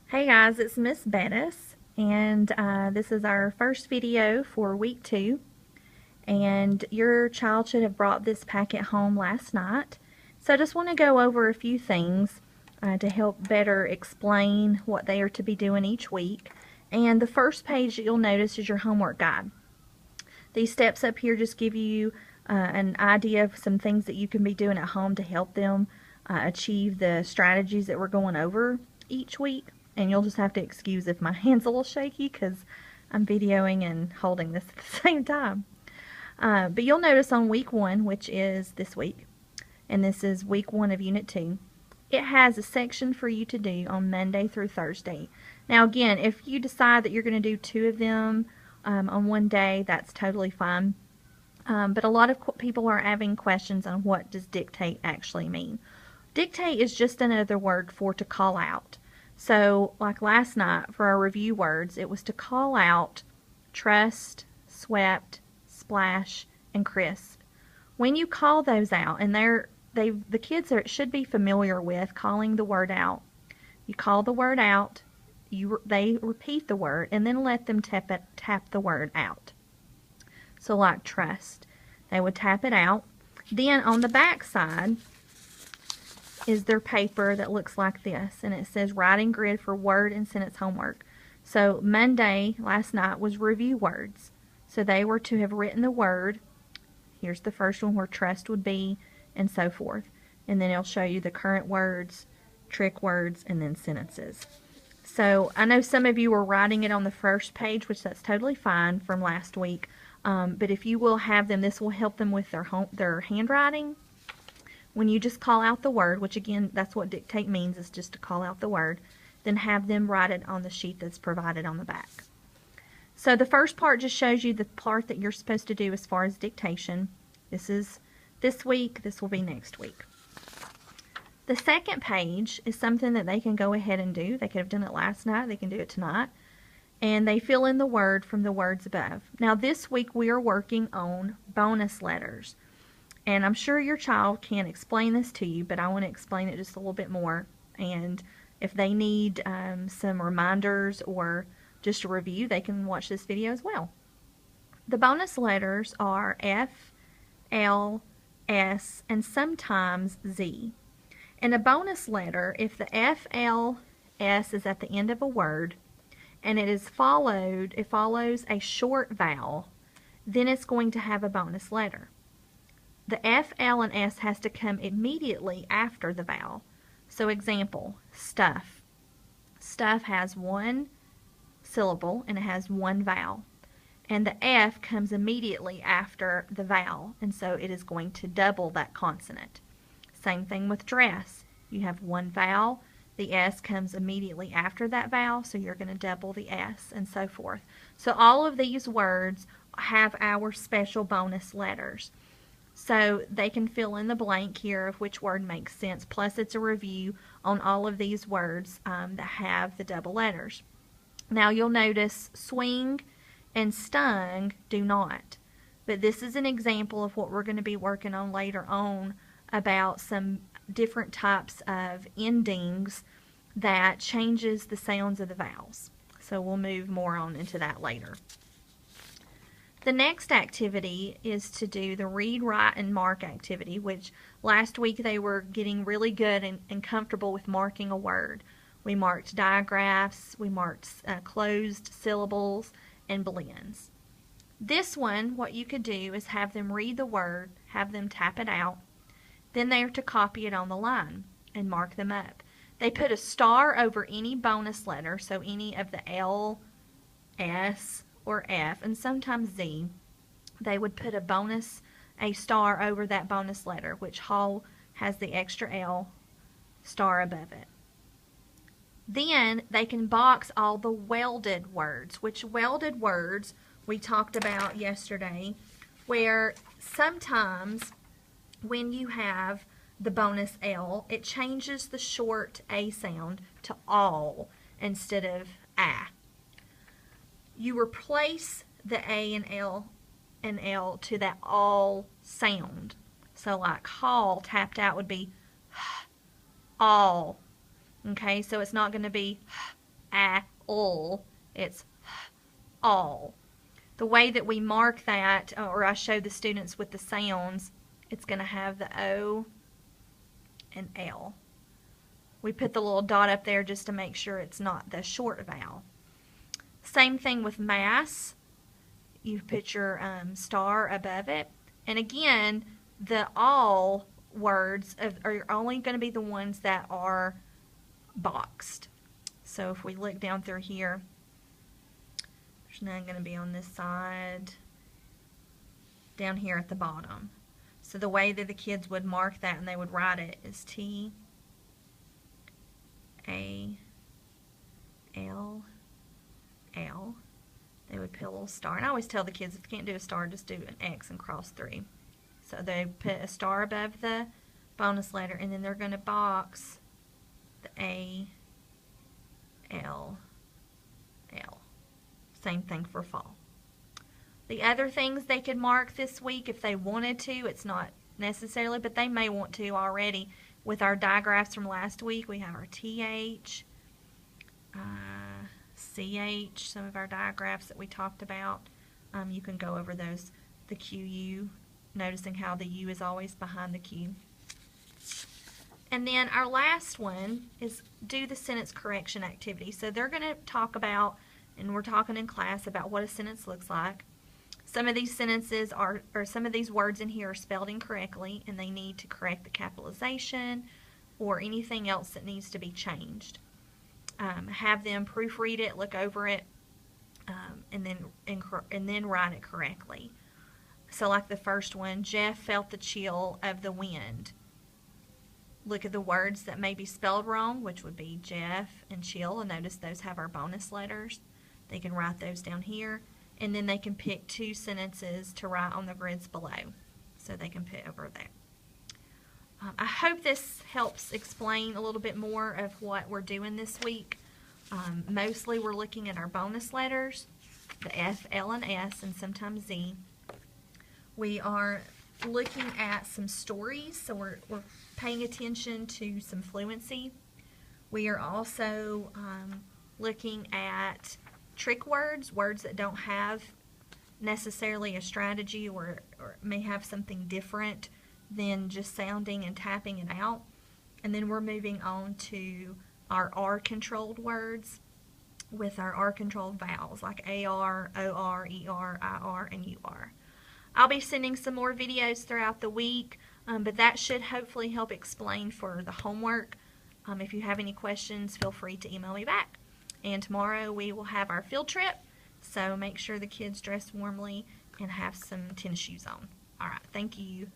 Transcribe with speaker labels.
Speaker 1: Hey guys, it's Miss Bettis, and this is our first video for week 2. And your child should have brought this packet home last night. So I just want to go over a few things to help better explain what they are to be doing each week. And the first page that you'll notice is your homework guide. These steps up here just give you an idea of some things that you can be doing at home to help them achieve the strategies that we're going over each week. And you'll just have to excuse if my hand's a little shaky because I'm videoing and holding this at the same time. But you'll notice on week 1, which is this week, and this is week 1 of Unit 2, it has a section for you to do on Monday through Thursday. Now again, if you decide that you're going to do 2 of them on one day, that's totally fine. But a lot of people are having questions on what does dictate actually mean. Dictate is just another word for to call out. So, like last night for our review words, it was to call out trust, swept, splash, and crisp. When you call those out, and the kids should be familiar with calling the word out. You call the word out, they repeat the word, and then let them tap the word out. So, like trust, they would tap it out. Then on the back side is their paper that looks like this, and it says writing grid for word and sentence homework. So Monday, last night, was review words. So they were to have written the word. Here's the first one where trust would be, and so forth. And then it'll show you the current words, trick words, and then sentences. So I know some of you were writing it on the first page, which that's totally fine from last week. But if you will have them, this will help them with their handwriting. When you just call out the word, which again, that's what dictate means, is just to call out the word, then have them write it on the sheet that's provided on the back. So the first part just shows you the part that you're supposed to do as far as dictation. This is this week, this will be next week. The second page is something that they can go ahead and do. They could have done it last night, they can do it tonight. And they fill in the word from the words above. Now this week we are working on bonus letters. And I'm sure your child can explain this to you, but I want to explain it just a little bit more. And if they need some reminders or just a review, they can watch this video as well. The bonus letters are F, L, S, and sometimes Z. In a bonus letter, if the F, L, S is at the end of a word, and it follows a short vowel, then it's going to have a bonus letter. The F, L, and S has to come immediately after the vowel. So example, stuff. Stuff has one syllable and it has one vowel. And the F comes immediately after the vowel, and so it is going to double that consonant. Same thing with dress. You have one vowel, the S comes immediately after that vowel, so you're going to double the S, and so forth. So all of these words have our special bonus letters. So they can fill in the blank here of which word makes sense. Plus it's a review on all of these words that have the double letters. Now you'll notice swing and stung do not. But this is an example of what we're going to be working on later on about some different types of endings that changes the sounds of the vowels. So we'll move more on into that later. The next activity is to do the read, write, and mark activity, which last week they were getting really good and comfortable with marking a word. We marked digraphs, we marked closed syllables, and blends. This one, what you could do is have them read the word, have them tap it out, then they are to copy it on the line and mark them up. They put a star over any bonus letter, so any of the L, S, or F, and sometimes Z, they would put a star over that bonus letter, which Hall has the extra L star above it. Then they can box all the welded words, which welded words we talked about yesterday, where sometimes when you have the bonus L, it changes the short A sound to all instead of ah. You replace the A and L to that all sound. So like hall tapped out would be all. Okay, so it's not going to be all. It's all. The way that we mark that, or I show the students with the sounds, it's going to have the O and L. We put the little dot up there just to make sure it's not the short vowel. Same thing with mass. You put your star above it. And again, the all words are only going to be the ones that are boxed. So if we look down through here, there's none going to be on this side, down here at the bottom. So the way that the kids would mark that and they would write it is T, A, L, L. They would put a little star. And I always tell the kids, if you can't do a star, just do an X and cross through. So they put a star above the bonus letter, and then they're going to box the A, L, L. Same thing for fall. The other things they could mark this week if they wanted to, it's not necessarily, but they may want to already. With our digraphs from last week, we have our TH, CH, some of our digraphs that we talked about. You can go over those, the QU, noticing how the U is always behind the Q. And then our last one is do the sentence correction activity. So they're going to talk about, and we're talking in class about what a sentence looks like. Some of these sentences are, or some of these words in here are spelled incorrectly, and they need to correct the capitalization or anything else that needs to be changed. Have them proofread it, look over it, and then write it correctly. So like the first one, Jeff felt the chill of the wind. Look at the words that may be spelled wrong, which would be Jeff and chill, and notice those have our bonus letters. They can write those down here, and then they can pick two sentences to write on the grids below. So they can put over there. I hope this helps explain a little bit more of what we're doing this week. Mostly we're looking at our bonus letters, the F, L, and S, and sometimes Z. We are looking at some stories, so we're paying attention to some fluency. We are also looking at trick words, words that don't have necessarily a strategy or may have something different than just sounding and tapping it out. And then we're moving on to our R-controlled words with our R-controlled vowels like AR, OR, ER, IR, and UR. I'll be sending some more videos throughout the week, but that should hopefully help explain for the homework. If you have any questions, feel free to email me back. And tomorrow we will have our field trip, so make sure the kids dress warmly and have some tennis shoes on. All right, thank you.